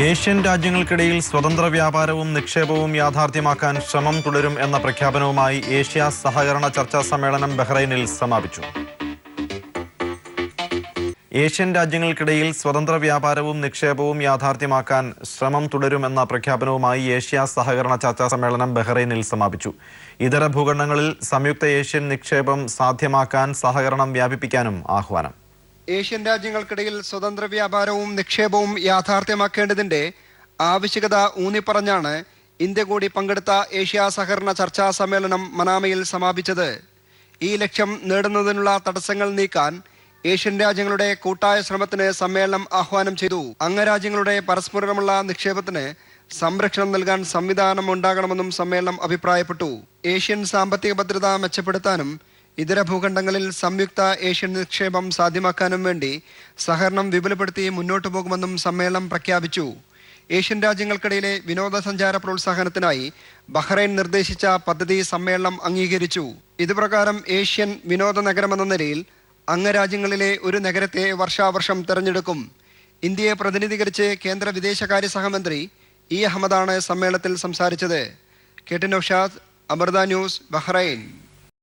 Asian രാജ്യങ്ങൾക്കിടയിൽ സ്വതന്ത്ര വ്യാപാരവും നിക്ഷേപവും യാഥാർത്ഥ്യമാക്കാൻ ശ്രമം തുടരും എന്ന പ്രഖ്യാപനവുമായി ഏഷ്യ സഹകരണ ചർച്ചാ സമ്മേളനം ബഹ്റൈനിൽ സമാപിച്ചു. ഏഷ്യൻ രാജ്യങ്ങൾക്കിടയിൽ സ്വതന്ത്ര വ്യാപാരവും നിക്ഷേപവും യാഥാർത്ഥ്യമാക്കാൻ ശ്രമം തുടരുമെന്ന പ്രഖ്യാപനവുമായി ഏഷ്യ സഹകരണ ചർച്ചാ സമ്മേളനം ബഹ്റൈനിൽ സമാപിച്ചു. ഇതര ഭൂഖണ്ഡങ്ങളിൽ സംയുക്ത ഏഷ്യൻ നിക്ഷേപം സാധ്യമാക്കാൻ സഹകരണം വ്യാപിപ്പിക്കാനും ആഹ്വാനം. ഏഷ്യൻ രാജ്യങ്ങൾക്കിടയിൽ സ്വതന്ത്ര വ്യാപാരവും നിക്ഷേപവും യാഥാർത്ഥ്യമാക്കേണ്ടതിന്റെ ആവശ്യകത ഊന്നിപ്പറഞ്ഞാണ് ഇന്ത്യ കൂടി പങ്കെടുത്ത ഏഷ്യ സഹകരണ ചർച്ചാ സമ്മേളനം മനാമയിൽ സമാപിച്ചത്. ഈ ലക്ഷ്യം നേടുന്നതിനുള്ള തടസ്സങ്ങൾ നീക്കാൻ ഏഷ്യൻ രാജ്യങ്ങളുടെ കൂട്ടായ ശ്രമത്തിന് സമ്മേളനം ആഹ്വാനം ചെയ്തു. അംഗരാജ്യങ്ങളുടെ പരസ്പരമുള്ള നിക്ഷേപത്തിന് സംരക്ഷണം നൽകാൻ സംവിധാനം ഉണ്ടാകണമെന്നും സമ്മേളനം അഭിപ്രായപ്പെട്ടു. ഏഷ്യൻ സാമ്പത്തിക ഭദ്രത മെച്ചപ്പെടുത്താനും ഇതര ഭൂഖണ്ഡങ്ങളിൽ സംയുക്ത ഏഷ്യൻ നിക്ഷേപം സാധ്യമാക്കാനും വേണ്ടി സഹകരണം വിപുലപ്പെടുത്തി മുന്നോട്ടു പോകുമെന്നും സമ്മേളനം പ്രഖ്യാപിച്ചു. ഏഷ്യൻ രാജ്യങ്ങൾക്കിടയിലെ വിനോദസഞ്ചാര പ്രോത്സാഹനത്തിനായി ബഹ്റൈൻ നിർദ്ദേശിച്ച പദ്ധതി സമ്മേളനം അംഗീകരിച്ചു. ഇതുപ്രകാരം ഏഷ്യൻ വിനോദ നഗരമെന്ന നിലയിൽ അംഗരാജ്യങ്ങളിലെ ഒരു നഗരത്തെ വർഷാവർഷം തെരഞ്ഞെടുക്കും. ഇന്ത്യയെ പ്രതിനിധീകരിച്ച് കേന്ദ്ര വിദേശകാര്യ സഹമന്ത്രി ഇ അഹമ്മദാണ് സമ്മേളനത്തിൽ സംസാരിച്ചത്. K T Naushad, Amrita News, Bahrain.